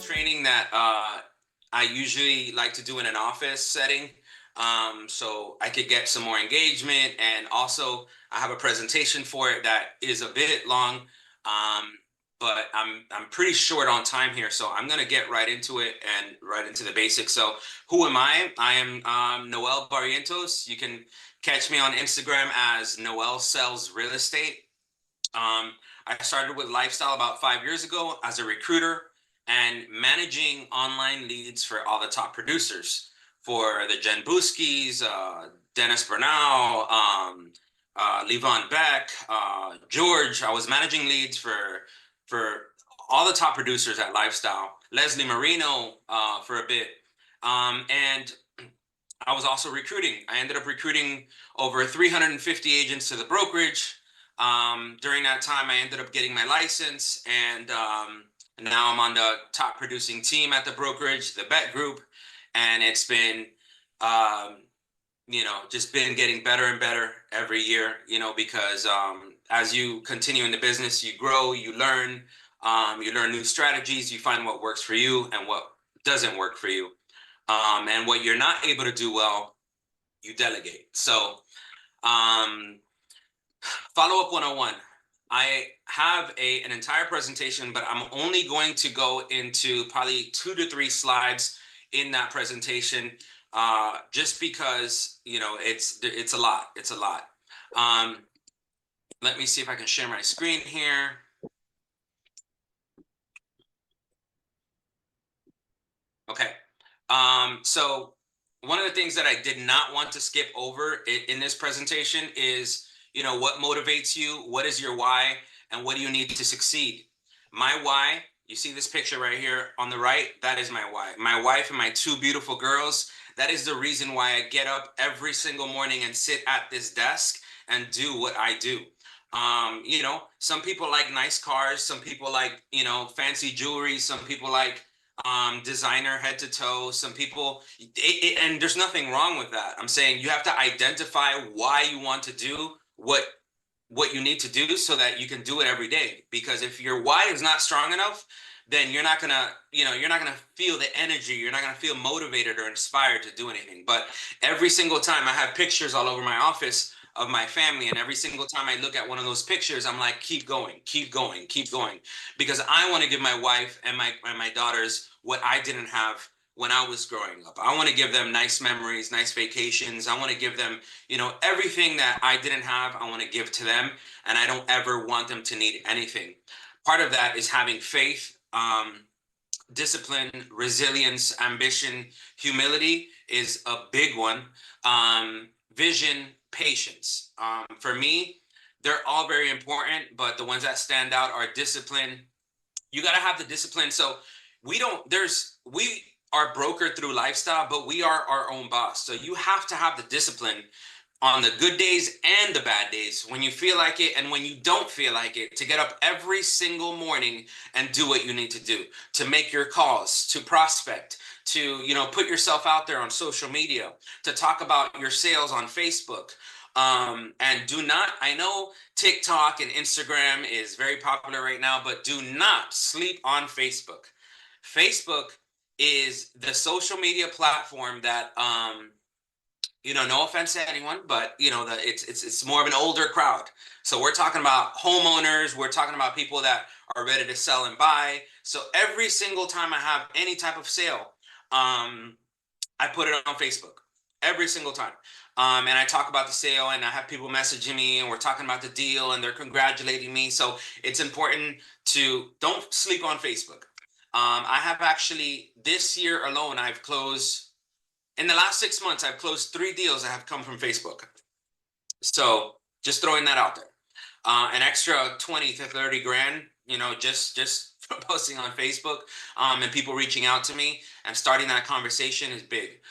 Training that I usually like to do in an office setting, so I could get some more engagement. And also, I have a presentation for it that is a bit long, um, but I'm pretty short on time here, so I'm gonna get right into it and right into the basics. So, who am I? I am Noel Barrientos. You can catch me on Instagram as Noel Sells Real Estate. Um, I started with lifestyle about 5 years ago as a recruiter and managing online leads for all the top producers for the Jen Buskis, Dennis Bernal, Levon Beck, George. I was managing leads for all the top producers at Lifestyle. Leslie Marino for a bit, and I was also recruiting. I ended up recruiting over 350 agents to the brokerage. During that time, I ended up getting my license, and now I'm on the top producing team at the brokerage, the Bet Group, and it's been, um, just been getting better and better every year. Because as you continue in the business, you grow, you learn new strategies, you find what works for you and what doesn't work for you. And what you're not able to do well, you delegate. So, follow-up 101. I have an entire presentation, but I'm only going to go into probably 2 to 3 slides in that presentation, just because it's a lot. It's a lot. Let me see if I can share my screen here. Okay. So one of the things that I did not want to skip over in this presentation is, what motivates you, what is your why, and what do you need to succeed? My why, you see this picture right here on the right, that is my why. My wife and my 2 beautiful girls, that is the reason why I get up every single morning and sit at this desk and do what I do. Some people like nice cars, some people like, fancy jewelry, some people like designer head to toe. Some people, and there's nothing wrong with that. I'm saying you have to identify why you want to do what you need to do so that you can do it every day. Because if your why is not strong enough, then you're not gonna feel the energy. You're not gonna feel motivated or inspired to do anything. But every single time I have pictures all over my office of my family, and every single time I look at one of those pictures, I'm like, keep going, keep going, keep going, because I want to give my wife and my daughters what I didn't have when I was growing up. I want to give them nice memories, nice vacations. I want to give them, everything that I didn't have, I want to give to them. And I don't ever want them to need anything. Part of that is having faith, discipline, resilience, ambition, humility is a big one. Vision, patience. For me, they're all very important, but the ones that stand out are discipline. You got to have the discipline. So we are brokered through lifestyle, but we are our own boss. So you have to have the discipline on the good days and the bad days, when you feel like it and when you don't feel like it, to get up every single morning and do what you need to do, to make your calls, to prospect, to put yourself out there on social media, to talk about your sales on Facebook. And do not, I know TikTok and Instagram is very popular right now, but do not sleep on Facebook. Facebook is the social media platform that, no offense to anyone, but it's more of an older crowd. So we're talking about homeowners, we're talking about people that are ready to sell and buy. So every single time I have any type of sale, I put it on Facebook every single time. And I talk about the sale, and I have people messaging me, and we're talking about the deal, and they're congratulating me. So it's important to don't sleep on Facebook. I have actually, this year alone, in the last 6 months, I've closed 3 deals that have come from Facebook. So just throwing that out there. An extra 20 to 30 grand, just posting on Facebook, and people reaching out to me and starting that conversation is big.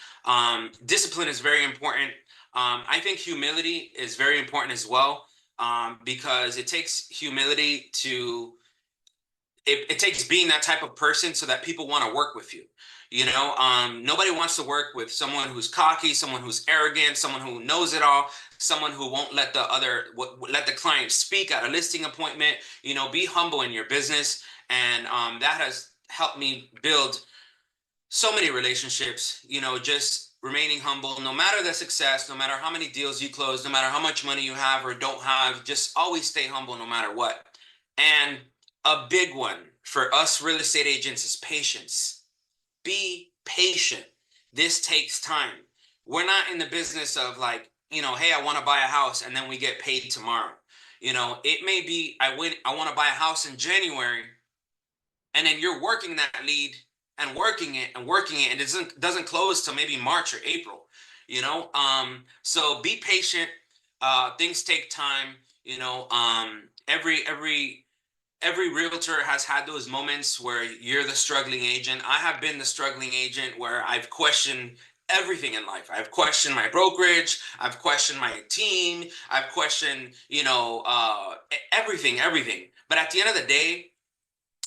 Discipline is very important. I think humility is very important as well, because it takes humility to, it takes being that type of person so that people want to work with you. Nobody wants to work with someone who's cocky, someone who's arrogant, someone who knows it all, someone who won't let the client speak at a listing appointment. Be humble in your business, and that has helped me build so many relationships. Just remaining humble, no matter the success, no matter how many deals you close, no matter how much money you have or don't have, just always stay humble no matter what. And a big one for us real estate agents is patience. Be patient. This takes time. We're not in the business of like, hey, I want to buy a house and then we get paid tomorrow. It may be I want to buy a house in January, and then you're working that lead and working it and working it, and it doesn't close till maybe March or April. So be patient. Things take time. Every realtor has had those moments where you're the struggling agent. I have been the struggling agent where I've questioned everything in life. I've questioned my brokerage. I've questioned my team. I've questioned, everything. But at the end of the day,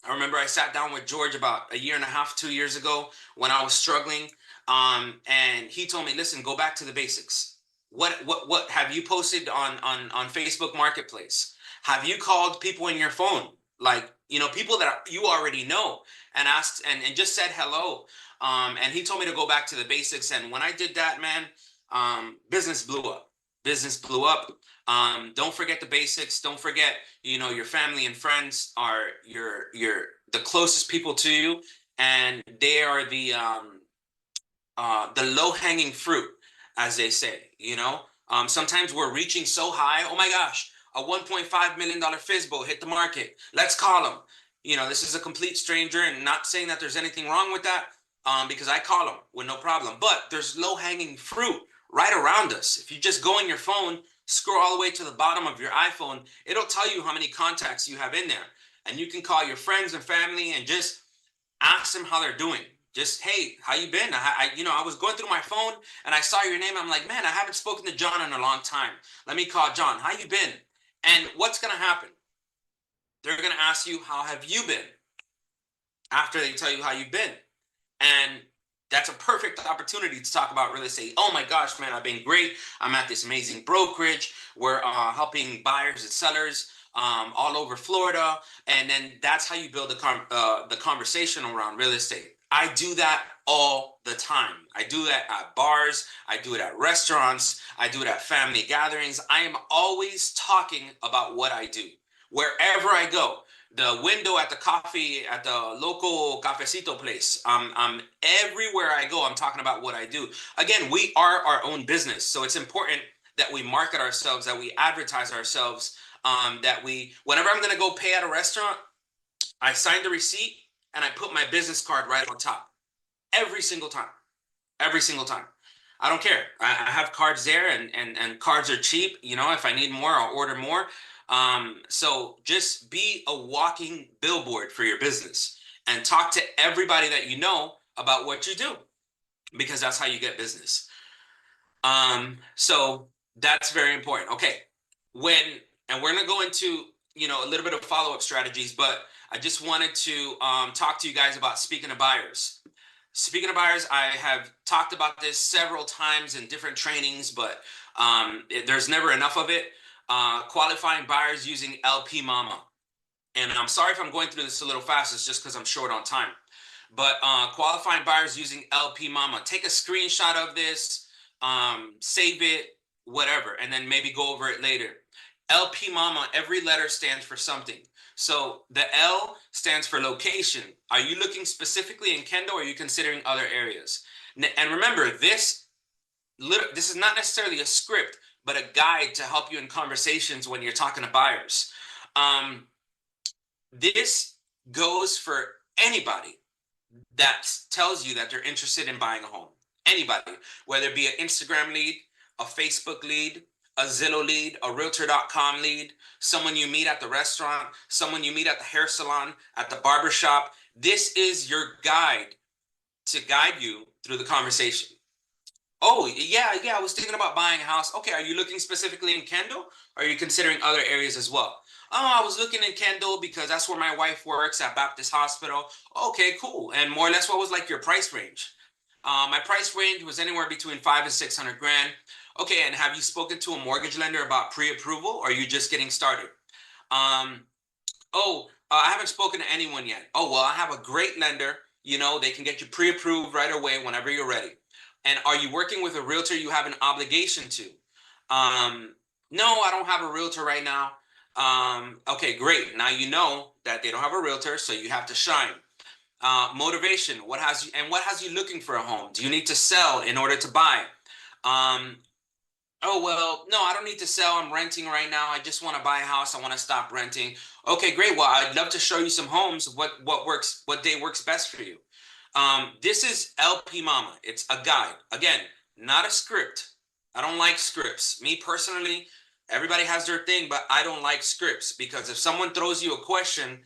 I remember I sat down with George about a year and a half, 2 years ago when I was struggling. And he told me, listen, go back to the basics. What have you posted on Facebook Marketplace? Have you called people in your phone? Like, people that you already know, and asked and just said hello. And he told me to go back to the basics. And when I did that, man, business blew up. Business blew up. Don't forget the basics. Don't forget, your family and friends are the closest people to you, and they are the low hanging fruit, as they say. Sometimes we're reaching so high. Oh my gosh, a $1.5 million FISBO hit the market. Let's call him. This is a complete stranger, and not saying that there's anything wrong with that, because I call them with no problem. But there's low hanging fruit right around us. If you just go in your phone, scroll all the way to the bottom of your iPhone, it'll tell you how many contacts you have in there. And you can call your friends and family and just ask them how they're doing. Just, hey, how you been? I was going through my phone and I saw your name. I'm like, man, I haven't spoken to John in a long time. Let me call John. How you been? And what's going to happen? They're going to ask you, how have you been? After they tell you how you've been. And that's a perfect opportunity to talk about real estate. Oh my gosh, man, I've been great. I'm at this amazing brokerage. We're helping buyers and sellers all over Florida. And then that's how you build the conversation around real estate. I do that all the time. I do that at bars. I do it at restaurants. I do it at family gatherings. I am always talking about what I do. Wherever I go, the window at the local cafecito place. I'm everywhere I go, I'm talking about what I do. Again, we are our own business. So it's important that we market ourselves, that we advertise ourselves, whenever I'm going to go pay at a restaurant, I sign the receipt and I put my business card right on top. Every single time. Every single time. I don't care. I have cards there, and cards are cheap. If I need more, I'll order more. So just be a walking billboard for your business and talk to everybody that you know about what you do, because that's how you get business. So that's very important. Okay. And we're going to go into, a little bit of follow-up strategies, but I just wanted to talk to you guys about speaking to buyers. Speaking of buyers, I have talked about this several times in different trainings, but there's never enough of it. Qualifying buyers using LP Mama. And I'm sorry if I'm going through this a little fast. It's just because I'm short on time. But qualifying buyers using LP Mama. Take a screenshot of this, save it, whatever, and then maybe go over it later. LP Mama, every letter stands for something. So the L stands for location. Are you looking specifically in Kendall, or are you considering other areas? And remember, this is not necessarily a script, but a guide to help you in conversations when you're talking to buyers. This goes for anybody that tells you that they're interested in buying a home. Anybody, whether it be an Instagram lead, a Facebook lead, a Zillow lead, a Realtor.com lead, someone you meet at the restaurant, someone you meet at the hair salon, at the barbershop. This is your guide to guide you through the conversation. Oh, yeah, I was thinking about buying a house. Okay, are you looking specifically in Kendall? Or are you considering other areas as well? Oh, I was looking in Kendall because that's where my wife works at Baptist Hospital. Okay, cool. And more or less, what was like your price range? My price range was anywhere between 5 and 600 grand. Okay, and have you spoken to a mortgage lender about pre-approval, or are you just getting started? Um, Oh, I haven't spoken to anyone yet. Oh, well, I have a great lender. You know, they can get you pre-approved right away whenever you're ready. And are you working with a realtor you have an obligation to? No, I don't have a realtor right now. Okay, great. Now you know that they don't have a realtor, so you have to shine. Motivation. What has you looking for a home? Do you need to sell in order to buy? Um, Oh, well, no, I don't need to sell. I'm renting right now. I just want to buy a house. I want to stop renting. Okay, great. Well, I'd love to show you some homes. What day works best for you? This is LP Mama. It's a guide. Again, not a script. I don't like scripts. Me personally, everybody has their thing, but I don't like scripts because if someone throws you a question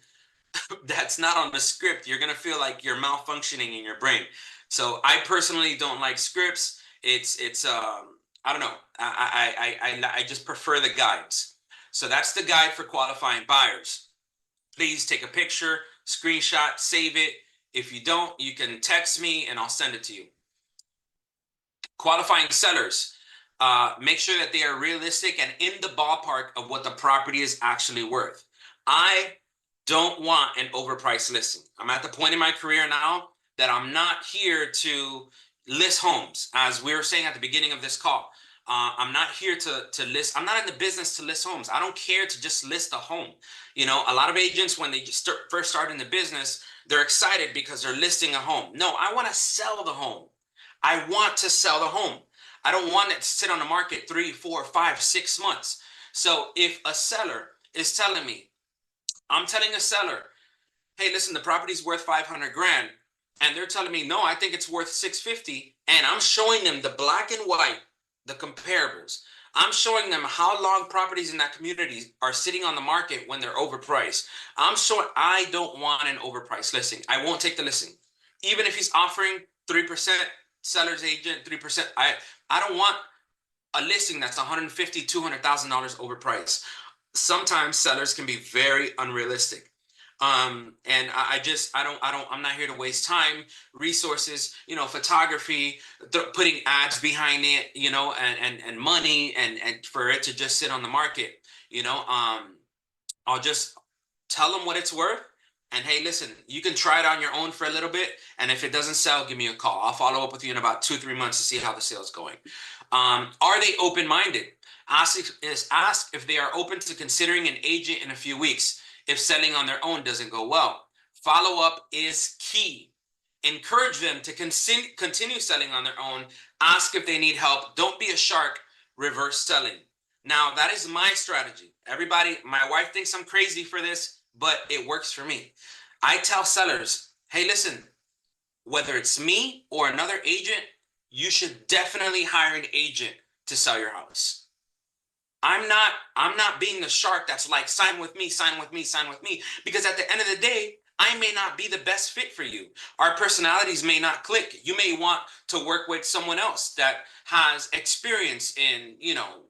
that's not on the script, you're gonna feel like you're malfunctioning in your brain. So I personally don't like scripts. It's I don't know. I just prefer the guides. So that's the guide for qualifying buyers. Please take a picture, screenshot, save it. If you don't, you can text me and I'll send it to you. Qualifying sellers. Make sure that they are realistic and in the ballpark of what the property is actually worth. I don't want an overpriced listing. I'm at the point in my career now that I'm not here to list homes. As we were saying at the beginning of this call, I'm not here to list. I'm not in the business to list homes. I don't care to just list a home. You know, a lot of agents, when they first start in the business, they're excited because they're listing a home. No, I want to sell the home. I want to sell the home. I don't want it to sit on the market 3, 4, 5, 6 months. So if a seller is telling me, I'm telling a seller, hey, listen, the property's worth 500 grand, and they're telling me, no, I think it's worth 650, and I'm showing them the black and white, the comparables. I'm showing them how long properties in that community are sitting on the market when they're overpriced. I'm showing I don't want an overpriced listing. I won't take the listing. Even if he's offering 3% seller's agent, 3%, I don't want a listing that's 150, $200,000 overpriced. Sometimes sellers can be very unrealistic. And I'm not here to waste time, resources, photography, putting ads behind it, and money and for it to just sit on the market, you know. I'll just tell them what it's worth. And hey, listen, you can try it on your own for a little bit. And if it doesn't sell, give me a call. I'll follow up with you in about 2, 3 months to see how the sale's going. Are they open minded? Ask if they are open to considering an agent in a few weeks if selling on their own doesn't go well. Follow up is key. Encourage them to continue selling on their own. Ask if they need help. Don't be a shark reverse selling. Now, that is my strategy. Everybody, my wife thinks I'm crazy for this, but it works for me. I tell sellers, hey, listen, whether it's me or another agent, you should definitely hire an agent to sell your house. I'm not being the shark that's like sign with me, sign with me, sign with me because at the end of the day, I may not be the best fit for you. Our personalities may not click. You may want to work with someone else that has experience in,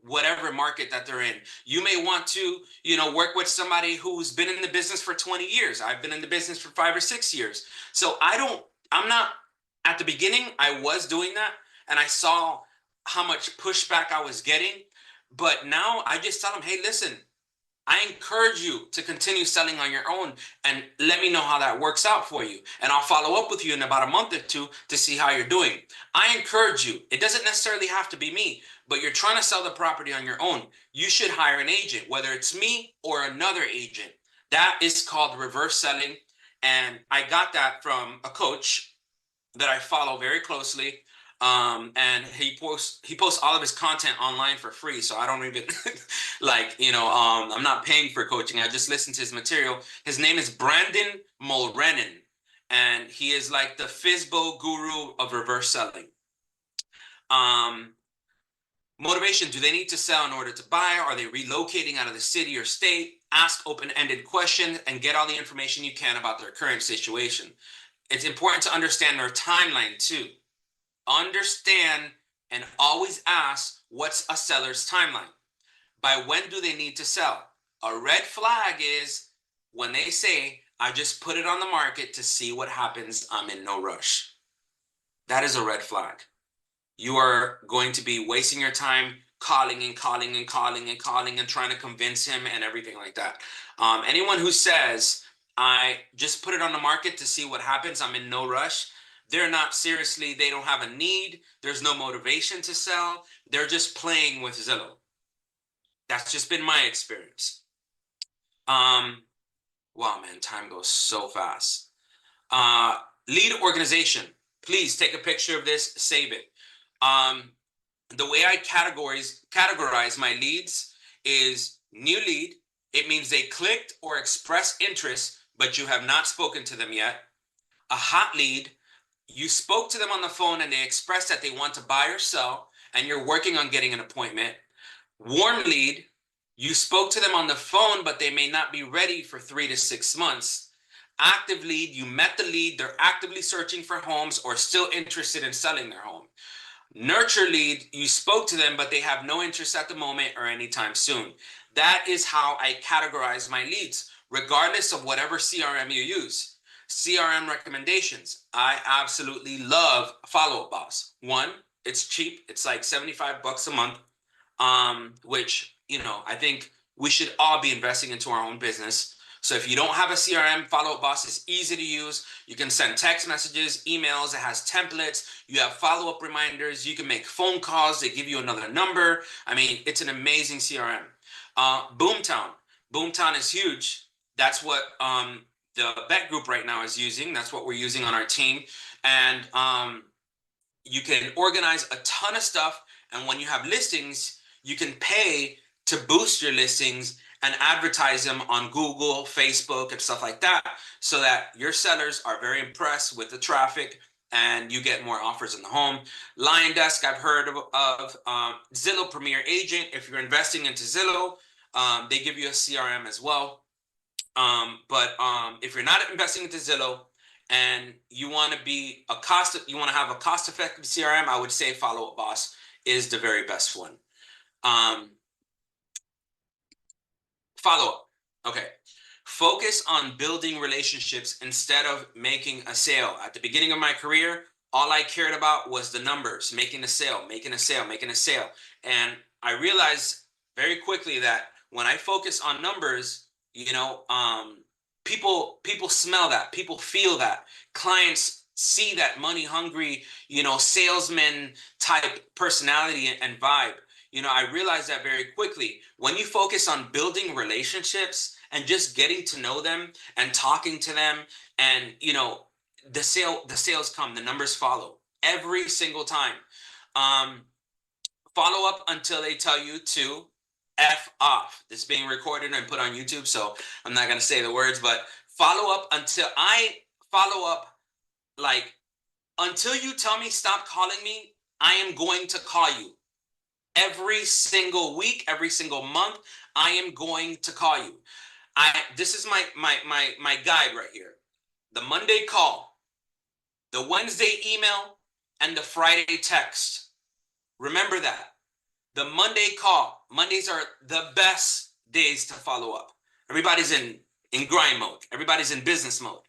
whatever market that they're in. You may want to, work with somebody who's been in the business for 20 years. I've been in the business for 5 or 6 years. So I'm not at the beginning I was doing that and I saw how much pushback I was getting, but now I just tell them, hey, listen, I encourage you to continue selling on your own and let me know how that works out for you. And I'll follow up with you in about a month or two to see how you're doing. I encourage you. It doesn't necessarily have to be me, but you're trying to sell the property on your own. You should hire an agent, whether it's me or another agent. That is called reverse selling. And I got that from a coach that I follow very closely. And he posts all of his content online for free. So I don't even I'm not paying for coaching. I just listen to his material. His name is Brandon Mulrenin, and he is like the Fizbo guru of reverse selling. Um, Motivation. Do they need to sell in order to buy? Are they relocating out of the city or state? Ask open-ended questions and get all the information you can about their current situation. It's important to understand their timeline too. Understand and always ask, what's a seller's timeline? By when do they need to sell? A red flag is when they say, I just put it on the market to see what happens. I'm in no rush. That is a red flag. You are going to be wasting your time calling and calling and calling and calling and trying to convince him and everything like that. Anyone who says, I just put it on the market to see what happens, I'm in no rush, they're not seriously, they don't have a need, there's no motivation to sell, they're just playing with Zillow. That's just been my experience. Wow, man, time goes so fast. Lead organization. Please take a picture of this, save it. The way I categorize my leads is new lead. It means they clicked or expressed interest, but you have not spoken to them yet. A hot lead, you spoke to them on the phone and they expressed that they want to buy or sell, and you're working on getting an appointment. Warm lead, you spoke to them on the phone, but they may not be ready for 3 to 6 months. Active lead, you met the lead, they're actively searching for homes or still interested in selling their home. Nurture lead, you spoke to them, but they have no interest at the moment or anytime soon. That is how I categorize my leads, regardless of whatever CRM you use. CRM recommendations. I absolutely love Follow Up Boss. One, it's cheap. It's like $75 a month, which, I think we should all be investing into our own business. So if you don't have a CRM, Follow Up Boss is easy to use. You can send text messages, emails. It has templates. You have follow-up reminders. You can make phone calls. They give you another number. I mean, it's an amazing CRM. Boomtown. Boomtown is huge. That's what the Bet Group right now is using. That's what we're using on our team. And you can organize a ton of stuff. And when you have listings, you can pay to boost your listings and advertise them on Google, Facebook, and stuff like that, so that your sellers are very impressed with the traffic and you get more offers in the home. Lion Desk, I've heard of Zillow Premier Agent. If you're investing into Zillow, they give you a CRM as well. But if you're not investing into Zillow and you want to have a cost-effective CRM, I would say Follow Up Boss is the very best one. Follow up. Okay. Focus on building relationships instead of making a sale. At the beginning of my career, all I cared about was the numbers, making a sale, making a sale, making a sale. And I realized very quickly that when I focus on numbers, people smell that, people feel that, clients see that money hungry, salesman type personality and vibe. I realized that very quickly. When you focus on building relationships and just getting to know them and talking to them, and the sales come, the numbers follow every single time. Follow up until they tell you to F off. This is being recorded and put on YouTube, so I'm not going to say the words, but follow up until like, until you tell me stop calling me, I am going to call you. Every single week, every single month, I am going to call you. This is my guide right here. The Monday call, the Wednesday email, and the Friday text. Remember that. The Monday call. Mondays are the best days to follow up. Everybody's in grind mode. Everybody's in business mode.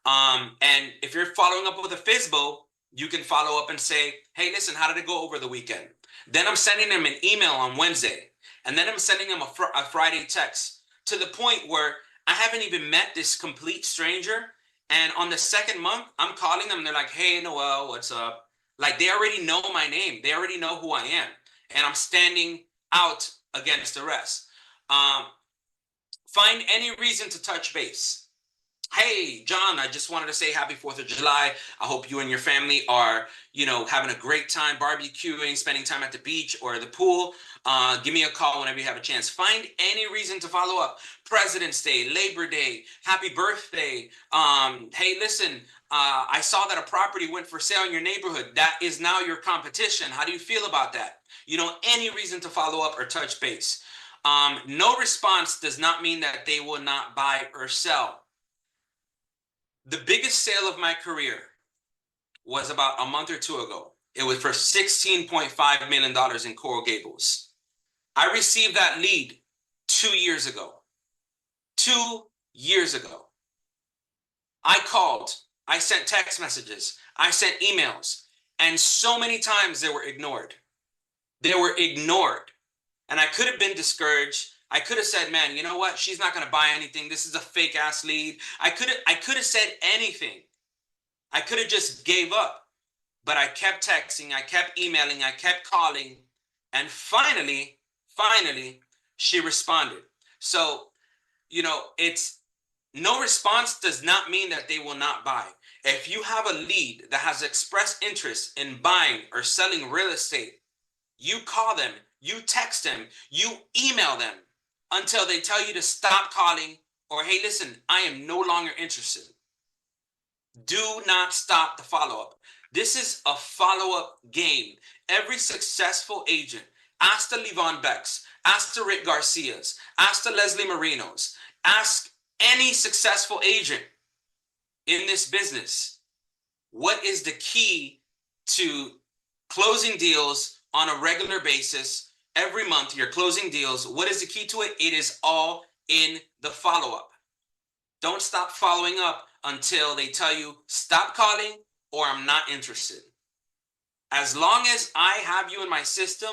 And if you're following up with a FSBO, you can follow up and say, hey, listen, how did it go over the weekend? Then I'm sending them an email on Wednesday. And then I'm sending them a Friday text, to the point where I haven't even met this complete stranger. And on the second month, I'm calling them. And they're like, hey, Noel, what's up? Like, they already know my name. They already know who I am. And I'm standing out against the rest. Find any reason to touch base. Hey, John, I just wanted to say happy 4th of July. I hope you and your family are, having a great time barbecuing, spending time at the beach or the pool. Give me a call whenever you have a chance. Find any reason to follow up. President's Day, Labor Day, happy birthday. Hey, listen, I saw that a property went for sale in your neighborhood. That is now your competition. How do you feel about that? Any reason to follow up or touch base. No response does not mean that they will not buy or sell. The biggest sale of my career was about a month or two ago. It was for $16.5 million in Coral Gables. I received that lead 2 years ago. 2 years ago. I called, I sent text messages, I sent emails, and so many times they were ignored. They were ignored. And I could have been discouraged. I could have said, man, you know what? She's not going to buy anything. This is a fake ass lead. I could have said anything. I could have just gave up. But I kept texting, I kept emailing, I kept calling, and finally, she responded. So, it's no response does not mean that they will not buy. If you have a lead that has expressed interest in buying or selling real estate, you call them, you text them, you email them until they tell you to stop calling or, hey, listen, I am no longer interested. Do not stop the follow up. This is a follow up game. Every successful agent, ask the Levon Becks, ask the Rick Garcias, ask the Leslie Marinos, ask any successful agent in this business, what is the key to closing deals on a regular basis? Every month you're closing deals. What is the key to it? It is all in the follow up. Don't stop following up until they tell you stop calling or I'm not interested. As long as I have you in my system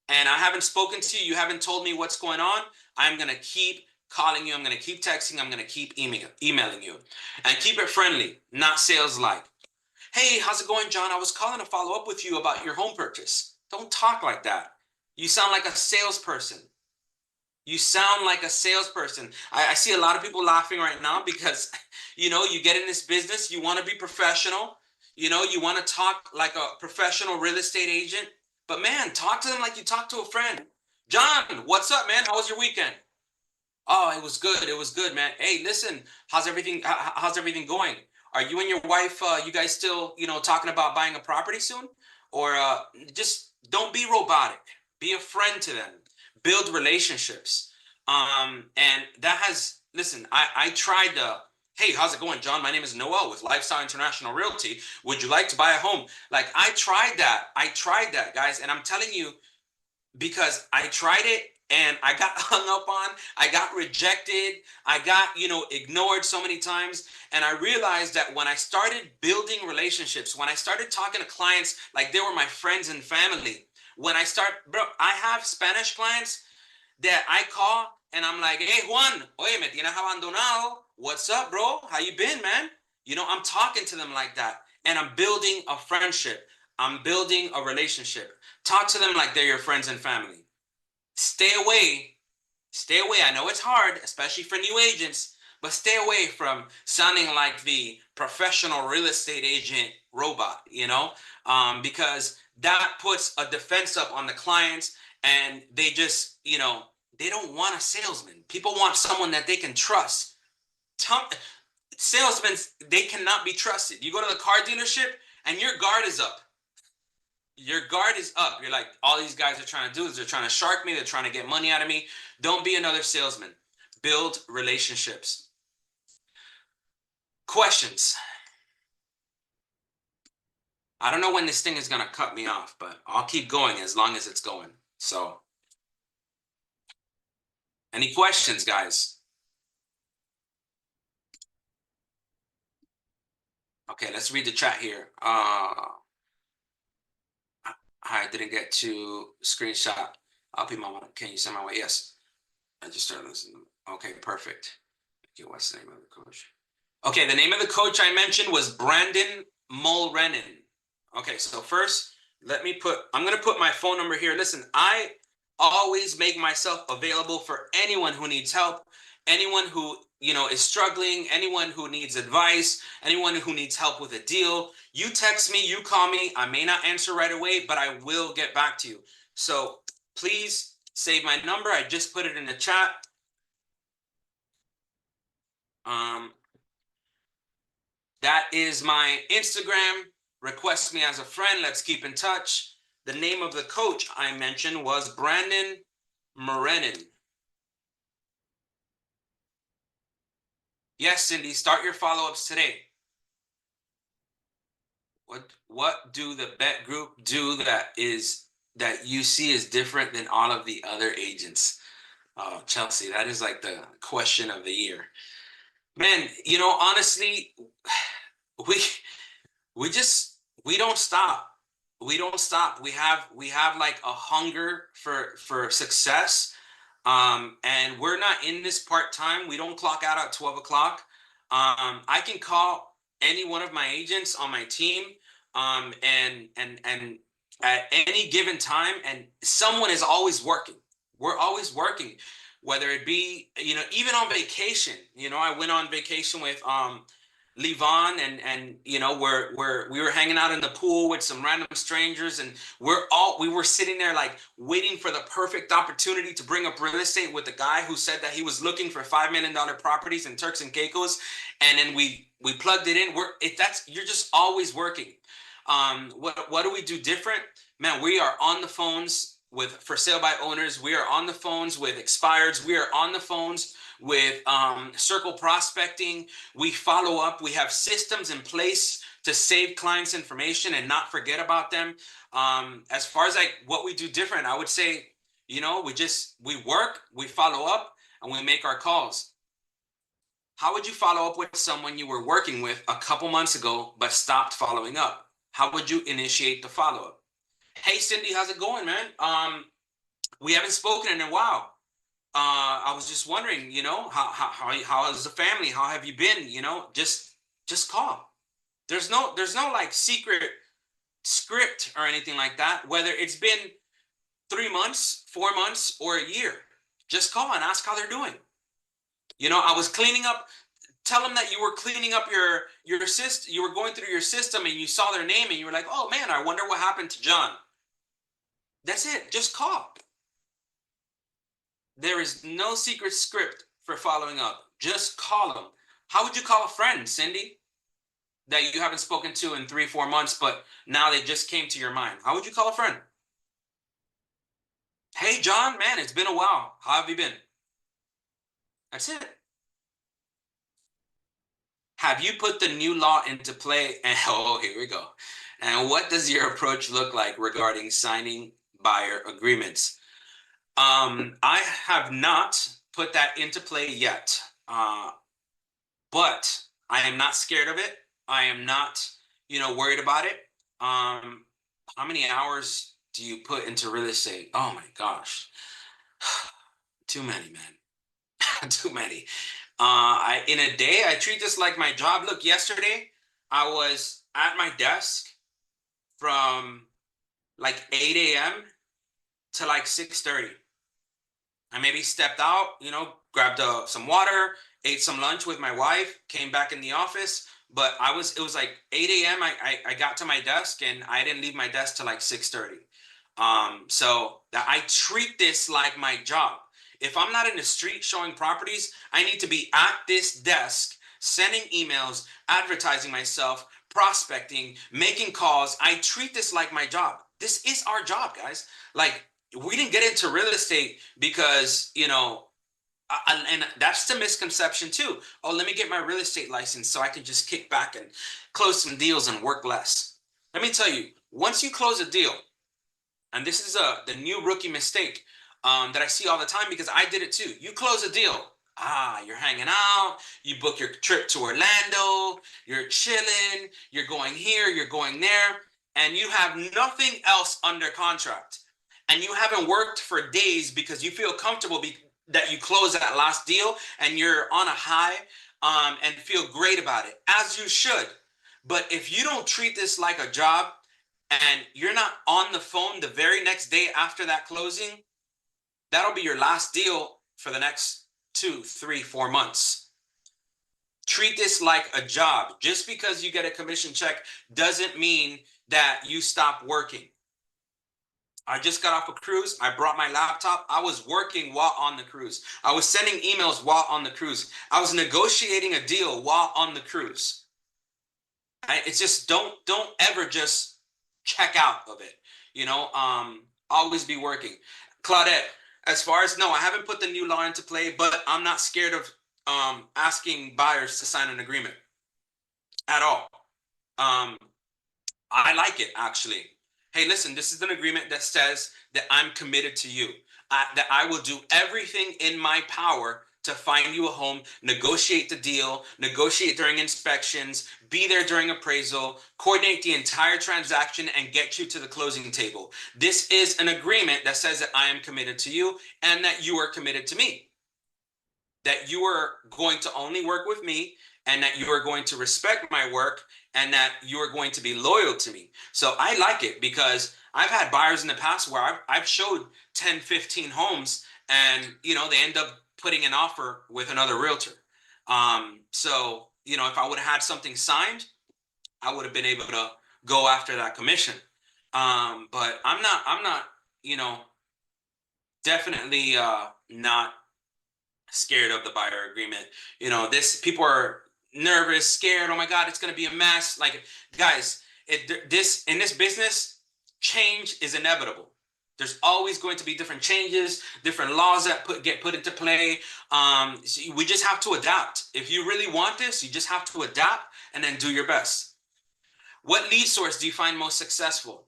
and I haven't spoken to you, you haven't told me what's going on, I'm going to keep calling you, I'm going to keep texting, I'm going to keep emailing you. And keep it friendly, not sales-like. Hey, how's it going, John? I was calling to follow up with you about your home purchase. Don't talk like that. You sound like a salesperson. You sound like a salesperson. I see a lot of people laughing right now because, you get in this business, you want to be professional, you want to talk like a professional real estate agent. But man, talk to them like you talk to a friend. John, what's up, man? How was your weekend? Oh, it was good. It was good, man. Hey, listen, how's everything going? Are you and your wife, you guys still, talking about buying a property soon? Or just don't be robotic. Be a friend to them. Build relationships. And that has, listen, I tried to, hey, how's it going, John? My name is Noel with Lifestyle International Realty. Would you like to buy a home? Like, I tried that. Guys. And I'm telling you, because I tried it and I got hung up on, I got rejected, I got, ignored so many times. And I realized that when I started building relationships, when I started talking to clients like they were my friends and family, bro, I have Spanish clients that I call and I'm like, hey, Juan, oye, me tienes abandonado. What's up, bro? How you been, man? I'm talking to them like that and I'm building a friendship. I'm building a relationship. Talk to them like they're your friends and family. Stay away. Stay away. I know it's hard, especially for new agents, but stay away from sounding like the professional real estate agent robot, because that puts a defense up on the clients and they just, they don't want a salesman. People want someone that they can trust. Salesmen, they cannot be trusted. You go to the car dealership and your guard is up. Your guard is up. You're like, all these guys are trying to do is they're trying to shark me. They're trying to get money out of me. Don't be another salesman. Build relationships. Questions. I don't know when this thing is going to cut me off, but I'll keep going as long as it's going. So, any questions, guys? Okay, let's read the chat here. I didn't get to screenshot. I'll be my. Can you send my way? Yes. I just started listening. Okay, perfect. Okay, what's the name of the coach? Okay, the name of the coach I mentioned was Brandon Mulrennan. Okay, so first, I'm going to put my phone number here. Listen, I always make myself available for anyone who needs help, anyone who, is struggling, anyone who needs advice, anyone who needs help with a deal. You text me, you call me. I may not answer right away, but I will get back to you. So please save my number. I just put it in the chat. That is my Instagram. Request me as a friend. Let's keep in touch. The name of the coach I mentioned was Brandon Mulrennan. Yes, Cindy, start your follow-ups today. What do the bet group do that you see is different than all of the other agents? Oh, Chelsea, that is like the question of the year. Man, honestly, we we just we don't stop. We don't stop. We have like a hunger for success. And we're not in this part-time. We don't clock out at 12 o'clock. I can call any one of my agents on my team, and at any given time, and someone is always working. We're always working, whether it be, even on vacation. I went on vacation with Levon, and where we were hanging out in the pool with some random strangers, and we were sitting there like waiting for the perfect opportunity to bring up real estate with the guy who said that he was looking for $5 million properties in Turks and Caicos, and then we plugged it in. You're just always working. What do we do different? Man, we are on the phones with for sale by owners. We are on the phones with expireds. We are on the phones with circle prospecting. We follow up. We have systems in place to save clients' information and not forget about them. As far as like what we do different, I would say, we work, we follow up, and we make our calls. How would you follow up with someone you were working with a couple months ago but stopped following up? How would you initiate the follow up? Hey Cindy, how's it going, man? We haven't spoken in a while. I was just wondering, how is the family? How have you been? Just call. There's no like secret script or anything like that. Whether it's been 3 months, 4 months, or a year, just call and ask how they're doing. I was cleaning up. Tell them that you were cleaning up your system. You were going through your system and you saw their name and you were like, oh man, I wonder what happened to John. That's it. Just call. There is no secret script for following up. Just call them. How would you call a friend, Cindy, that you haven't spoken to in 3, 4 months, but now they just came to your mind? How would you call a friend? Hey, John, man, it's been a while. How have you been? That's it. Have you put the new law into play? And oh, here we go. And what does your approach look like regarding signing buyer agreements? I have not put that into play yet, but I am not scared of it. I am not, worried about it. How many hours do you put into real estate? Oh my gosh, too many, man, too many. In a day, I treat this like my job. Look, yesterday I was at my desk from like 8 a.m. to like 6:30. I maybe stepped out, grabbed some water, ate some lunch with my wife, came back in the office. But it was like 8 a.m. I got to my desk and I didn't leave my desk till like 6:30. So that I treat this like my job. If I'm not in the street showing properties, I need to be at this desk, sending emails, advertising myself, prospecting, making calls. I treat this like my job. This is our job, guys. Like, we didn't get into real estate because, and that's the misconception too. Oh, let me get my real estate license so I can just kick back and close some deals and work less. Let me tell you, once you close a deal, and this is the new rookie mistake that I see all the time because I did it too. You close a deal. You're hanging out, you book your trip to Orlando, you're chilling, you're going here, you're going there, and you have nothing else under contract. And you haven't worked for days because you feel comfortable that you close that last deal and you're on a high, and feel great about it, as you should. But if you don't treat this like a job, and you're not on the phone the very next day after that closing, that'll be your last deal for the next 2, 3, 4 months. Treat this like a job. Just because you get a commission check doesn't mean that you stop working. I just got off a cruise. I brought my laptop. I was working while on the cruise. I was sending emails while on the cruise. I was negotiating a deal while on the cruise. It's just don't ever just check out of it. Always be working. Claudette, as far as, no, I haven't put the new law into play, but I'm not scared of asking buyers to sign an agreement at all. I like it actually. Hey, listen, this is an agreement that says that I'm committed to you, that I will do everything in my power to find you a home, negotiate the deal, negotiate during inspections, be there during appraisal, coordinate the entire transaction, and get you to the closing table. This is an agreement that says that I am committed to you and that you are committed to me, that you are going to only work with me and that you are going to respect my work and that you are going to be loyal to me. So I like it because I've had buyers in the past where I've showed 10, 15 homes and, they end up putting an offer with another realtor. So, if I would have had something signed, I would have been able to go after that commission. But I'm not, you know, definitely not scared of the buyer agreement. This people are nervous, scared. Oh my God, it's gonna be a mess. Like, guys, this in this business, change is inevitable. There's always going to be different changes, different laws that get put into play. So we just have to adapt. If you really want this, you just have to adapt and then do your best. What lead source do you find most successful?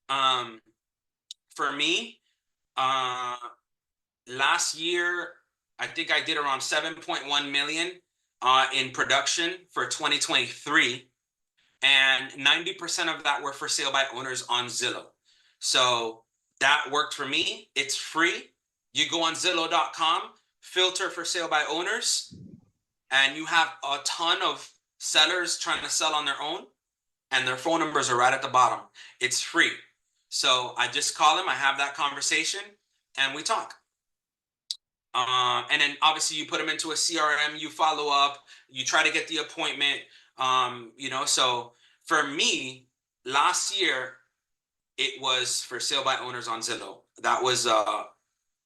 Um, for me, uh, last year, I think I did around 7.1 million in production for 2023, and 90% of that were for sale by owners on Zillow. So that worked for me. It's free. You go on Zillow.com, filter for sale by owners, and you have a ton of sellers trying to sell on their own, and their phone numbers are right at the bottom. It's free. So I just call them, I have that conversation, and we talk. And then obviously you put them into a CRM, you follow up, you try to get the appointment. So for me, last year, it was for sale by owners on Zillow. That was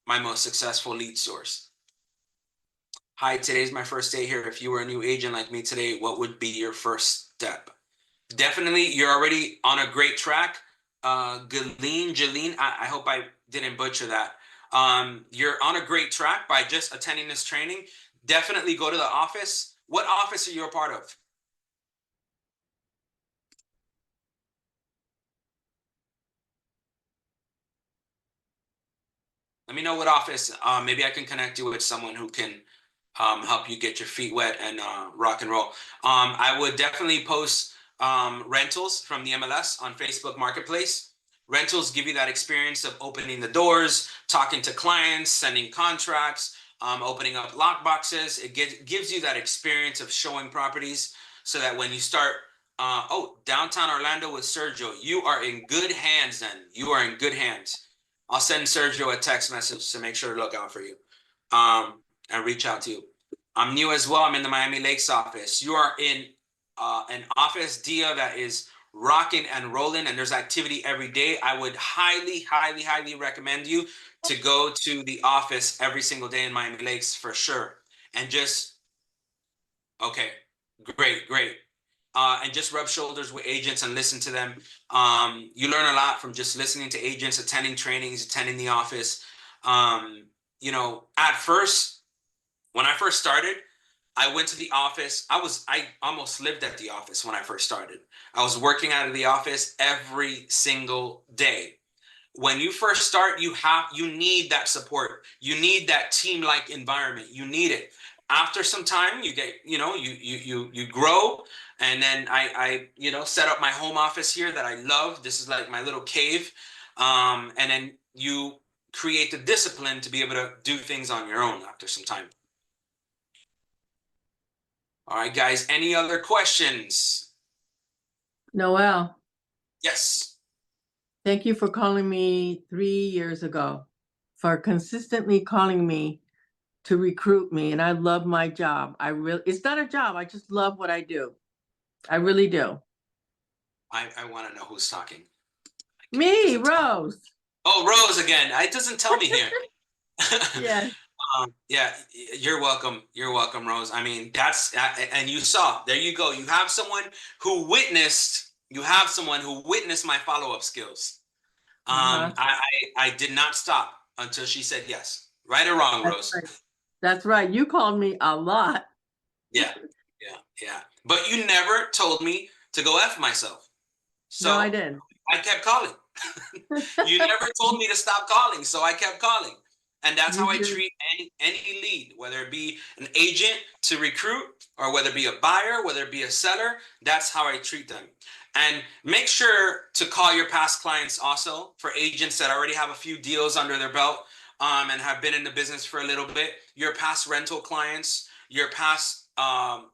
my most successful lead source. Hi, today's my first day here. If you were a new agent like me today, what would be your first step? Definitely, you're already on a great track. Jaleen, I hope I didn't butcher that. You're on a great track by just attending this training. Definitely go to the office. What office are you a part of? Let me know what office. Maybe I can connect you with someone who can help you get your feet wet and rock and roll. I would definitely post rentals from the MLS on Facebook Marketplace. Rentals give you that experience of opening the doors, talking to clients, sending contracts, opening up lock boxes. It gives you that experience of showing properties so that when you start, downtown Orlando with Sergio, you are in good hands then. You are in good hands. I'll send Sergio a text message to make sure to look out for you and reach out to you. I'm new as well. I'm in the Miami Lakes office. You are in an office, Dia, that is rocking and rolling, and there's activity every day. I would highly, highly, highly recommend you to go to the office every single day in Miami Lakes for sure. And just, okay, great, great. And just rub shoulders with agents and listen to them. You learn a lot from just listening to agents, attending trainings, attending the office. At first, when I first started, I went to the office. I almost lived at the office when I first started. I was working out of the office every single day. When you first start, you need that support. You need that team-like environment. You need it. After some time, you get, you grow. And then I set up my home office here that I love. This is like my little cave. And then you create the discipline to be able to do things on your own after some time. All right, guys, any other questions? Noel, Yes. thank you for calling me 3 years ago, for consistently calling me to recruit me. And I love my job. It's not a job. I just love what I do. I really do. I want to know who's talking. Me, Rose. Oh, Rose again. It doesn't tell me here. Yeah. Yeah, you're welcome. You're welcome, Rose. I mean, that's and you saw. There you go. You have someone who witnessed. You have someone who witnessed my follow-up skills. I did not stop until she said yes. Right or wrong, That's Rose? right. That's right. You called me a lot. Yeah, yeah. But you never told me to go F myself. No, I So didn't. I kept calling. You never told me to stop calling, so I kept calling. And that's You how I just treat any lead, whether it be an agent to recruit or whether it be a buyer, whether it be a seller, that's how I treat them. And make sure to call your past clients also, for agents that already have a few deals under their belt, and have been in the business for a little bit. Your past rental clients, your past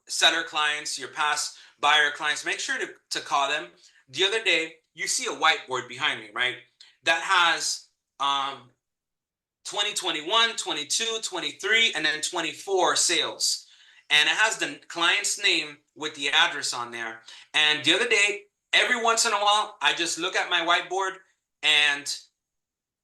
seller clients, your past buyer clients, make sure to call them. The other day, you see a whiteboard behind me, right? That has 2021, 22, 23, and then 24 sales. And it has the client's name with the address on there. And the other day, every once in a while, I just look at my whiteboard and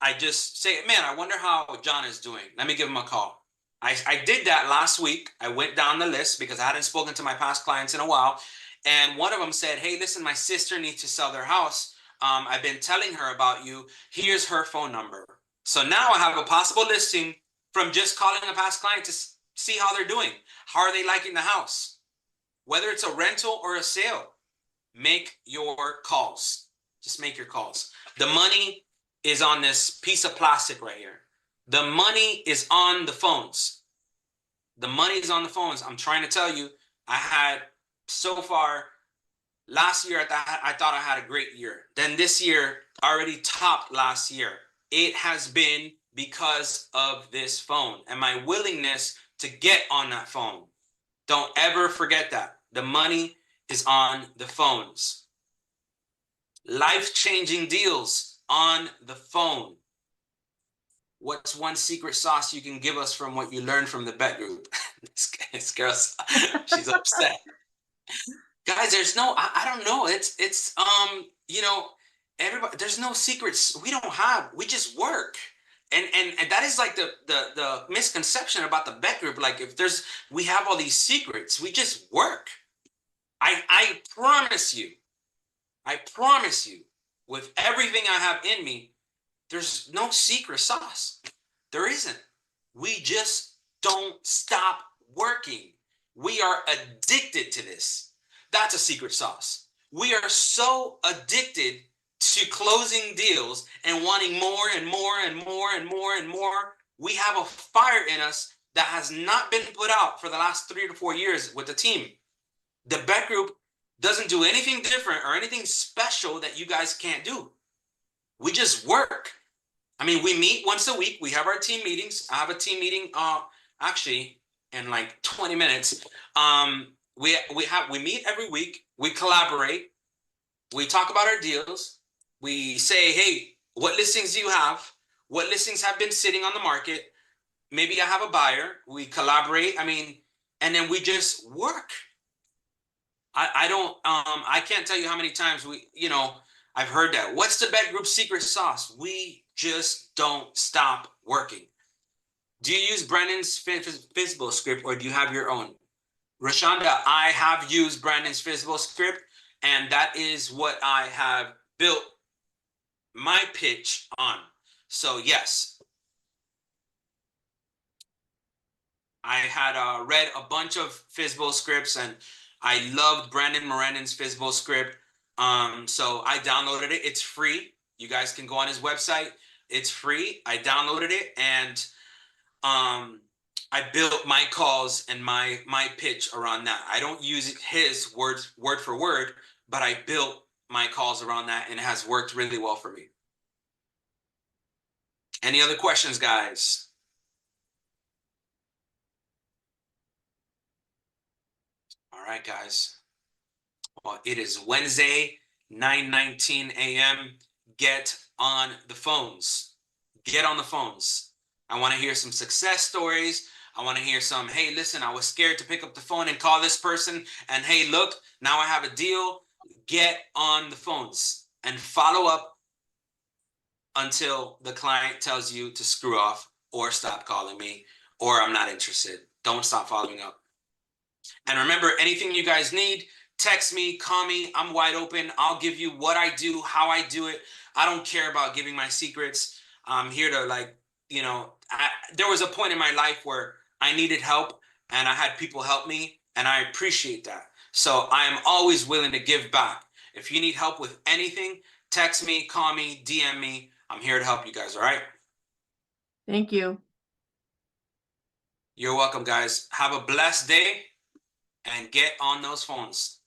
I just say, man, I wonder how John is doing. Let me give him a call. I did that last week. I went down the list because I hadn't spoken to my past clients in a while. And one of them said, hey, listen, my sister needs to sell their house. I've been telling her about you. Here's her phone number. So now I have a possible listing from just calling a past client to see how they're doing. How are they liking the house? Whether it's a rental or a sale, make your calls. Just make your calls. The money is on this piece of plastic right here. The money is on the phones. The money is on the phones. I'm trying to tell you, I had so far last year, I thought I had a great year. Then this year already topped last year. It has been because of this phone and my willingness to get on that phone. Don't ever forget that. The money is on the phones. Life-changing deals on the phone. What's one secret sauce you can give us from what you learned from the bet group? this girl, she's upset. Guys, there's no, I don't know. Everybody, there's no secrets. We don't have, we just work. And that is like the misconception about the bet group. Like if we have all these secrets, we just work. I promise you, with everything I have in me, there's no secret sauce. There isn't. We just don't stop working. We are addicted to this. That's a secret sauce. We are so addicted to closing deals and wanting more and more and more and more and more. We have a fire in us that has not been put out for the last 3 to 4 years with the team. The bet group doesn't do anything different or anything special that you guys can't do. We just work. I mean, we meet once a week. We have our team meetings. I have a team meeting actually in like 20 minutes. We meet every week. We collaborate. We talk about our deals. We say, hey, what listings do you have? What listings have been sitting on the market? Maybe I have a buyer. We collaborate. I mean, and then we just work. I don't I can't tell you how many times I've heard that. What's the bet group secret sauce? We just don't stop working. Do you use Brandon's Fizbo script or do you have your own? Rashonda, I have used Brandon's Fizbo script, and that is what I have built my pitch on. So yes, I had read a bunch of Fizbo scripts, and I loved Brandon Moranden's Fizbo script. So I downloaded it. It's free. You guys can go on his website. It's free. I downloaded it, and I built my calls and my pitch around that. I don't use his words word for word, but I built my calls around that, and it has worked really well for me. Any other questions, guys? All right, guys. Well, it is Wednesday, 9:19 a.m. Get on the phones. Get on the phones. I want to hear some success stories. I want to hear some, hey, listen, I was scared to pick up the phone and call this person. And hey, look, now I have a deal. Get on the phones and follow up until the client tells you to screw off or stop calling me or I'm not interested. Don't stop following up. And remember, anything you guys need, text me, call me. I'm wide open. I'll give you what I do, how I do it. I don't care about giving my secrets. I'm here to there was a point in my life where I needed help and I had people help me, and I appreciate that. So I am always willing to give back. If you need help with anything, text me, call me, DM me. I'm here to help you guys. All right. Thank you. You're welcome, guys. Have a blessed day and get on those phones.